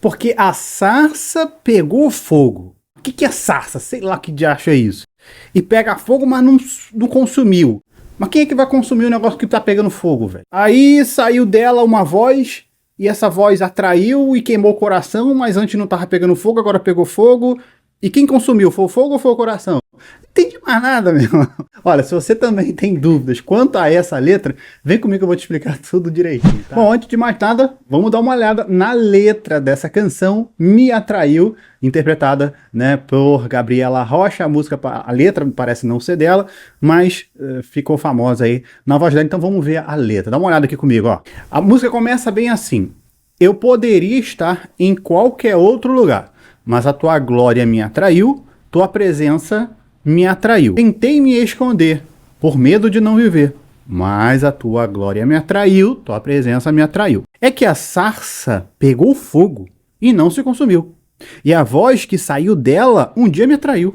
Porque a sarça pegou fogo. O que é sarça? Sei lá que diacho é isso. E pega fogo, mas não consumiu. Mas quem é que vai consumir o negócio que tá pegando fogo, velho? Aí saiu dela uma voz, e essa voz atraiu e queimou o coração, mas antes não tava pegando fogo, agora pegou fogo. E quem consumiu? Foi o fogo ou foi o coração? Não entendi mais nada, meu irmão. Olha, se você também tem dúvidas quanto a essa letra, vem comigo que eu vou te explicar tudo direitinho, tá? Bom, antes de mais nada, vamos dar uma olhada na letra dessa canção, Me Atraiu, interpretada, né, por Gabriela Rocha. A letra parece não ser dela, mas ficou famosa aí na voz dela. Então vamos ver a letra. Dá uma olhada aqui comigo, ó. A música começa bem assim: eu poderia estar em qualquer outro lugar, mas a tua glória me atraiu, tua presença me atraiu. Tentei me esconder por medo de não viver, mas a tua glória me atraiu, tua presença me atraiu. É que a sarça pegou fogo e não se consumiu, e a voz que saiu dela um dia me atraiu,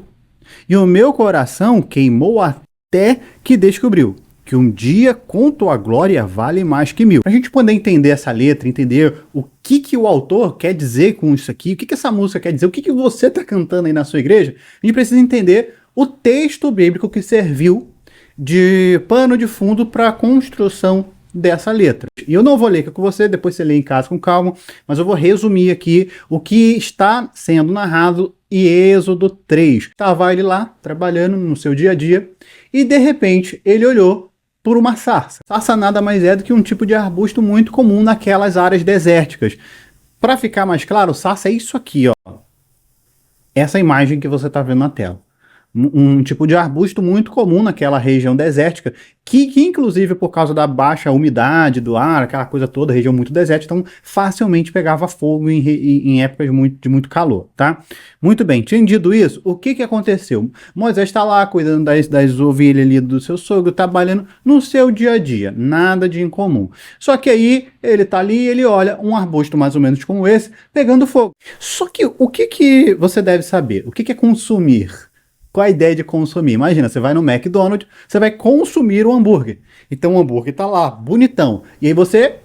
e o meu coração queimou até que descobriu que um dia com tua glória vale mais que mil. Pra gente poder entender essa letra, entender o que o autor quer dizer com isso aqui, o que essa música quer dizer, o que você tá cantando aí na sua igreja, a gente precisa entender o texto bíblico que serviu de pano de fundo para a construção dessa letra. E eu não vou ler aqui com você, depois você lê em casa com calma, mas eu vou resumir aqui o que está sendo narrado em Êxodo 3. Estava ele lá, trabalhando no seu dia a dia, e de repente ele olhou por uma sarça. Sarça nada mais é do que um tipo de arbusto muito comum naquelas áreas desérticas. Para ficar mais claro, sarça é isso aqui, ó. Essa imagem que você está vendo na tela. Um tipo de arbusto muito comum naquela região desértica, que inclusive por causa da baixa umidade do ar, aquela coisa toda, região muito desértica, então facilmente pegava fogo em épocas de muito calor, tá? Muito bem, entendido isso, o que aconteceu? Moisés está lá cuidando das ovelhas ali do seu sogro, trabalhando no seu dia a dia, nada de incomum. Só que aí ele tá ali e ele olha um arbusto mais ou menos como esse, pegando fogo. Só que o que você deve saber? O que é consumir? Qual a ideia de consumir? Imagina, você vai no McDonald's, você vai consumir o hambúrguer. Então o hambúrguer tá lá, bonitão. E aí você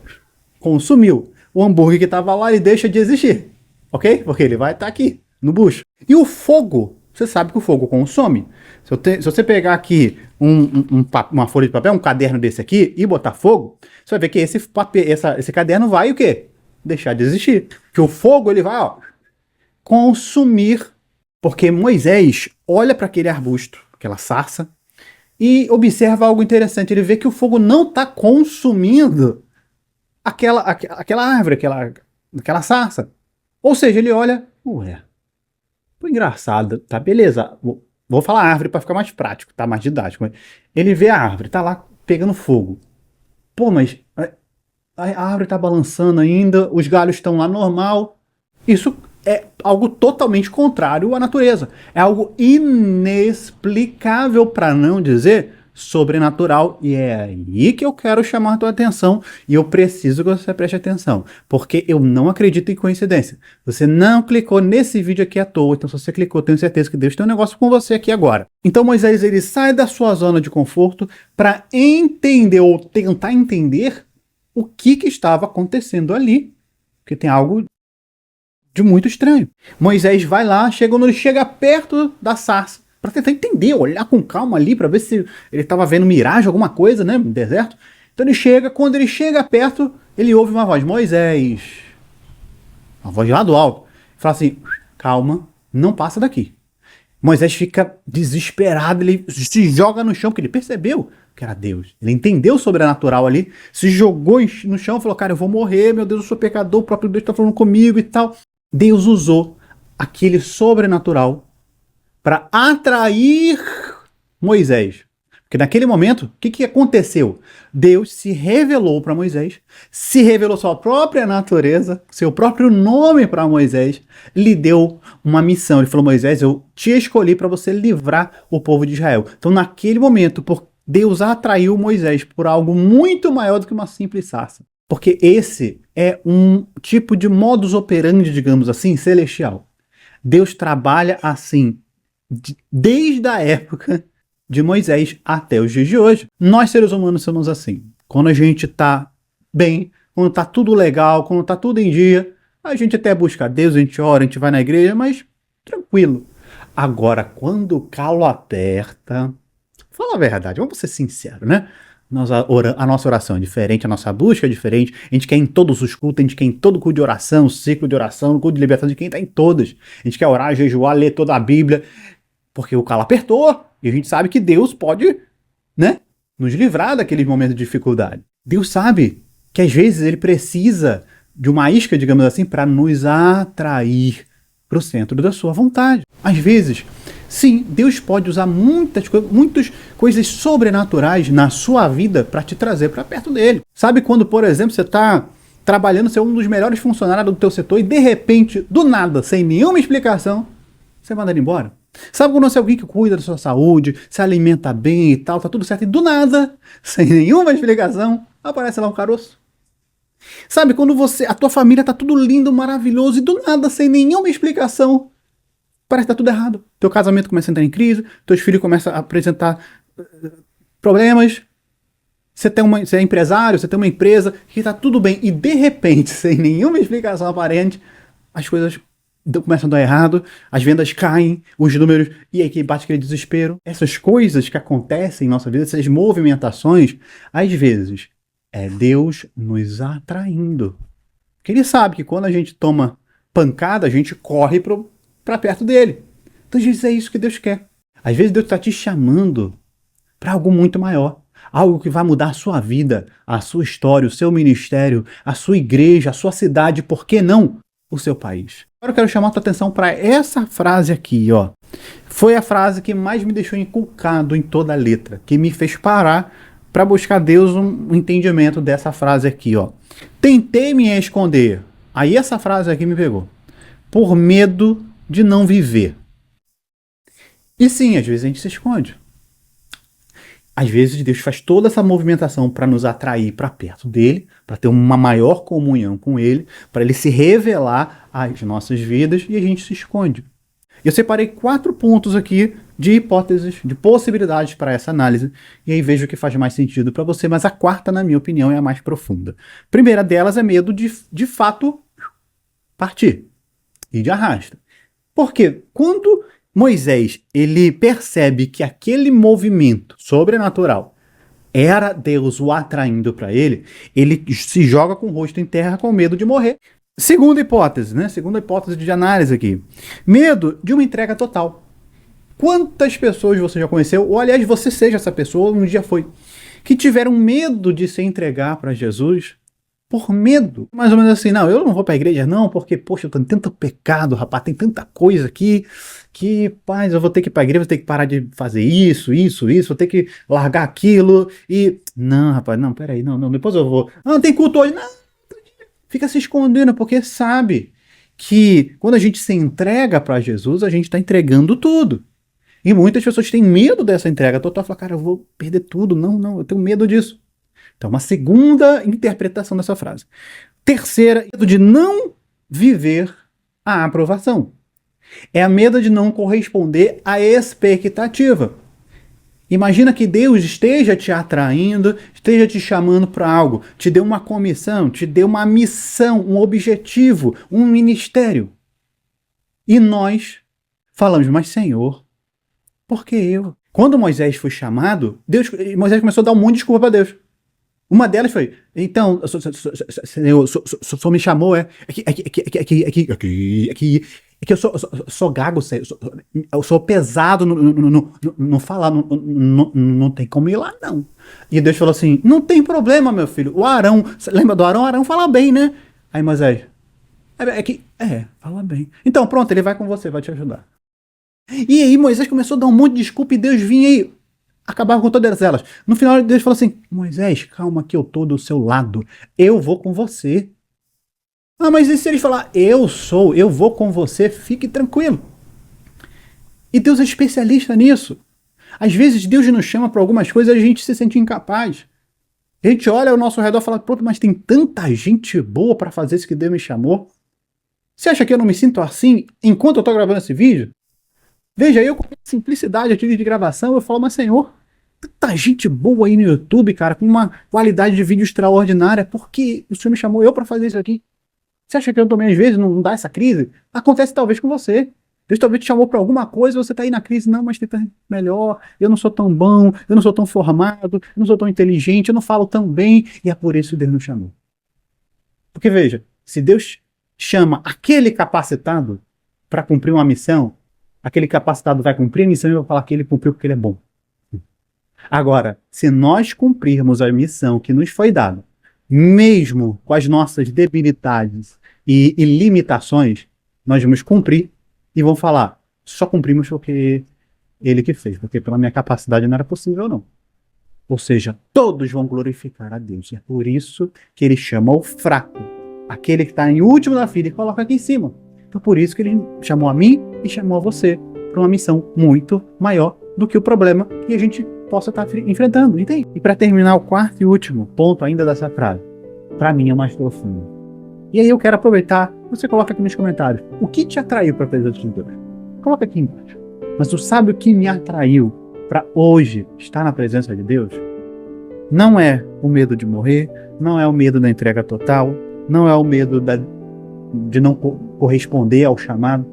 consumiu. O hambúrguer que tava lá, ele deixa de existir. Ok? Porque ele vai estar aqui, no bucho. E o fogo, você sabe que o fogo consome. Se você pegar aqui uma folha de papel, um caderno desse aqui, e botar fogo, você vai ver que esse caderno vai o quê? Deixar de existir. Que o fogo, ele vai, ó, consumir. Porque Moisés olha para aquele arbusto, aquela sarça, e observa algo interessante. Ele vê que o fogo não está consumindo aquela árvore, aquela sarça. Ou seja, ele olha, ué, foi engraçado, tá, beleza. Vou falar árvore para ficar mais prático, tá, mais didático. Ele vê a árvore, tá lá pegando fogo. Pô, mas a árvore tá balançando ainda, os galhos estão lá normal. Isso é algo totalmente contrário à natureza. É algo inexplicável, para não dizer sobrenatural. E é aí que eu quero chamar a tua atenção. E eu preciso que você preste atenção. Porque eu não acredito em coincidência. Você não clicou nesse vídeo aqui à toa. Então se você clicou, tenho certeza que Deus tem um negócio com você aqui agora. Então Moisés, ele sai da sua zona de conforto para entender ou tentar entender o que estava acontecendo ali. Porque tem algo de muito estranho. Moisés vai lá, quando ele chega perto da sarça, para tentar entender, olhar com calma ali, para ver se ele estava vendo miragem, alguma coisa, né, no deserto. Então quando ele chega perto, ele ouve uma voz: Moisés. Uma voz lá do alto. Fala assim: calma, não passa daqui. Moisés fica desesperado, ele se joga no chão, porque ele percebeu que era Deus. Ele entendeu o sobrenatural ali, se jogou no chão, falou: cara, eu vou morrer, meu Deus, eu sou pecador, o próprio Deus está falando comigo e tal. Deus usou aquele sobrenatural para atrair Moisés. Porque naquele momento, o que aconteceu? Deus se revelou para Moisés, se revelou sua própria natureza, seu próprio nome para Moisés, lhe deu uma missão. Ele falou: Moisés, eu te escolhi para você livrar o povo de Israel. Então naquele momento, Deus atraiu Moisés por algo muito maior do que uma simples sarça. Porque esse é um tipo de modus operandi, digamos assim, celestial. Deus trabalha assim desde a época de Moisés até os dias de hoje. Nós, seres humanos, somos assim. Quando a gente tá bem, quando tá tudo legal, quando tá tudo em dia, A gente até busca a Deus, a gente ora, a gente vai na igreja, mas tranquilo. Agora, quando o calo aperta, fala a verdade, vamos ser sinceros, né? A nossa oração é diferente, a nossa busca é diferente, a gente quer em todos os cultos, a gente quer em todo culto de oração, ciclo de oração, culto de libertação, de quem está em todas. A gente quer orar, jejuar, ler toda a Bíblia, porque o calo apertou, e a gente sabe que Deus pode, né, nos livrar daqueles momentos de dificuldade. Deus sabe que às vezes ele precisa de uma isca, digamos assim, para nos atrair para o centro da sua vontade. Às vezes, sim, Deus pode usar muitas coisas sobrenaturais na sua vida para te trazer para perto dele. Sabe quando, por exemplo, você está trabalhando, você é um dos melhores funcionários do teu setor e de repente, do nada, sem nenhuma explicação, você manda ele embora? Sabe quando você é alguém que cuida da sua saúde, se alimenta bem e tal, tá tudo certo, e do nada, sem nenhuma explicação, aparece lá um caroço? Sabe quando a tua família tá tudo lindo, maravilhoso, e do nada, sem nenhuma explicação, parece que tá tudo errado. Teu casamento começa a entrar em crise, teus filhos começam a apresentar problemas, você é empresário, você tem uma empresa, que tá tudo bem, e de repente, sem nenhuma explicação aparente, as coisas começam a dar errado, as vendas caem, os números, e aí que bate aquele desespero. Essas coisas que acontecem em nossa vida, essas movimentações, às vezes, é Deus nos atraindo. Porque ele sabe que quando a gente toma pancada, a gente corre para perto dele. Então, às vezes, é isso que Deus quer. Às vezes, Deus está te chamando para algo muito maior. Algo que vai mudar a sua vida, a sua história, o seu ministério, a sua igreja, a sua cidade, por que não o seu país? Agora eu quero chamar a tua atenção para essa frase aqui, ó. Foi a frase que mais me deixou inculcado em toda a letra, que me fez parar para buscar Deus um entendimento dessa frase aqui, ó. Tentei me esconder. Aí essa frase aqui me pegou. Por medo de não viver. E sim, às vezes a gente se esconde. Às vezes Deus faz toda essa movimentação para nos atrair para perto dele, para ter uma maior comunhão com ele, para ele se revelar às nossas vidas e a gente se esconde. Eu separei 4 pontos aqui de hipóteses, de possibilidades para essa análise, e aí vejo o que faz mais sentido para você, mas a quarta, na minha opinião, é a mais profunda. A primeira delas é medo de fato partir e de arrasta. Porque quando Moisés ele percebe que aquele movimento sobrenatural era Deus o atraindo para ele se joga com o rosto em terra com medo de morrer. Segunda hipótese, né? Segunda hipótese de análise aqui. Medo de uma entrega total. Quantas pessoas você já conheceu, ou aliás, você seja essa pessoa, um dia foi, que tiveram medo de se entregar para Jesus por medo? Mais ou menos assim, não, eu não vou para a igreja não, porque, poxa, eu tenho tanto pecado, rapaz, tem tanta coisa aqui, que, paz, eu vou ter que ir para a igreja, vou ter que parar de fazer isso, vou ter que largar aquilo, e... Não, rapaz, não, peraí, não, depois eu vou. Não tem culto hoje, não. Fica se escondendo, porque sabe que quando a gente se entrega para Jesus, a gente está entregando tudo. E muitas pessoas têm medo dessa entrega total. Falam, cara, eu vou perder tudo. Não, eu tenho medo disso. Então, uma segunda interpretação dessa frase. Terceira, medo de não viver a aprovação. É a medo de não corresponder à expectativa. Imagina que Deus esteja te atraindo, esteja te chamando para algo, te deu uma comissão, te deu uma missão, um objetivo, um ministério. E nós falamos, mas Senhor, por que eu? Quando Moisés foi chamado, Moisés começou a dar um monte de desculpa para Deus. Uma delas foi, então, Senhor, o senhor me chamou, é que eu sou gago, eu sou pesado no falar, não tem como ir lá, não. E Deus falou assim, não tem problema, meu filho, o Arão, lembra do Arão? O Arão fala bem, né? Aí Moisés, fala bem. Então pronto, ele vai com você, vai te ajudar. E aí Moisés começou a dar um monte de desculpa e Deus vinha e acabava com todas elas. No final Deus falou assim, Moisés, calma que eu tô do seu lado, eu vou com você. Ah, mas e se ele falar, eu vou com você, fique tranquilo. E Deus é especialista nisso. Às vezes Deus nos chama para algumas coisas e a gente se sente incapaz. A gente olha ao nosso redor e fala, pronto, mas tem tanta gente boa para fazer isso que Deus me chamou. Você acha que eu não me sinto assim enquanto eu estou gravando esse vídeo? Veja, eu com simplicidade aqui de gravação, eu falo, mas Senhor, tanta gente boa aí no YouTube, cara, com uma qualidade de vídeo extraordinária, por que o Senhor me chamou eu para fazer isso aqui? Você acha que eu também, às vezes, não dá essa crise? Acontece talvez com você. Deus talvez te chamou para alguma coisa e você está aí na crise. Não, mas tenta melhor. Eu não sou tão bom, eu não sou tão formado, eu não sou tão inteligente, eu não falo tão bem. E é por isso que Deus nos chamou. Porque veja, se Deus chama aquele capacitado para cumprir uma missão, aquele capacitado vai cumprir a missão e vai falar que ele cumpriu porque ele é bom. Agora, se nós cumprirmos a missão que nos foi dada, mesmo com as nossas debilidades e limitações, nós vamos cumprir e vão falar, só cumprimos porque ele que fez, porque pela minha capacidade não era possível não. Ou seja, todos vão glorificar a Deus. E é por isso que ele chama o fraco, aquele que está em último da fila, e coloca aqui em cima. Então por isso que ele chamou a mim e chamou a você para uma missão muito maior do que o problema que a gente possa estar enfrentando, entende? E para terminar, o quarto e último ponto ainda dessa frase, para mim é mais profundo. E aí eu quero aproveitar, você coloca aqui nos comentários, o que te atraiu para a presença de Deus? Coloca aqui embaixo. Mas tu sabe o que me atraiu para hoje estar na presença de Deus? Não é o medo de morrer, não é o medo da entrega total, não é o medo de não corresponder ao chamado,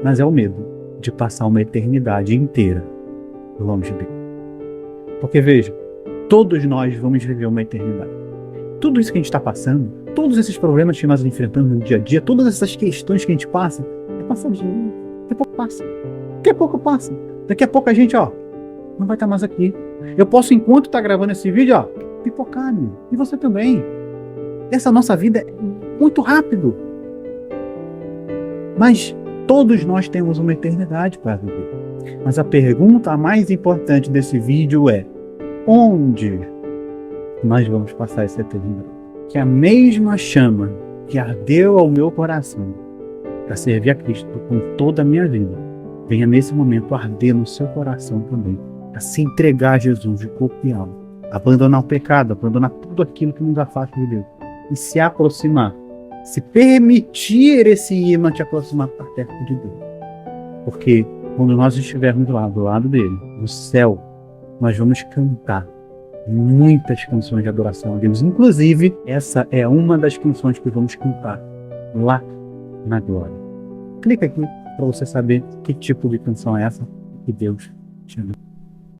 mas é o medo de passar uma eternidade inteira longe dele. Porque veja, todos nós vamos viver uma eternidade. Tudo isso que a gente está passando, todos esses problemas que nós enfrentamos no dia a dia, todas essas questões que a gente passa, é passageiro. Daqui a pouco passa. Daqui a pouco passa. Daqui a pouco a gente, não vai estar mais aqui. Eu posso, enquanto está gravando esse vídeo, pipocar, meu. E você também. Essa nossa vida é muito rápido. Mas todos nós temos uma eternidade para viver. Mas a pergunta mais importante desse vídeo é: onde nós vamos passar essa eternidade? Que a mesma chama que ardeu ao meu coração para servir a Cristo com toda a minha vida, venha nesse momento arder no seu coração também, para se entregar a Jesus de corpo e alma, abandonar o pecado, abandonar tudo aquilo que nos afasta de Deus e se aproximar, se permitir esse imã te aproximar para perto de Deus. Porque quando nós estivermos lá, do lado dele, no céu, nós vamos cantar muitas canções de adoração a Deus. Inclusive, essa é uma das canções que vamos cantar lá na glória. Clica aqui para você saber que tipo de canção é essa que Deus te deu.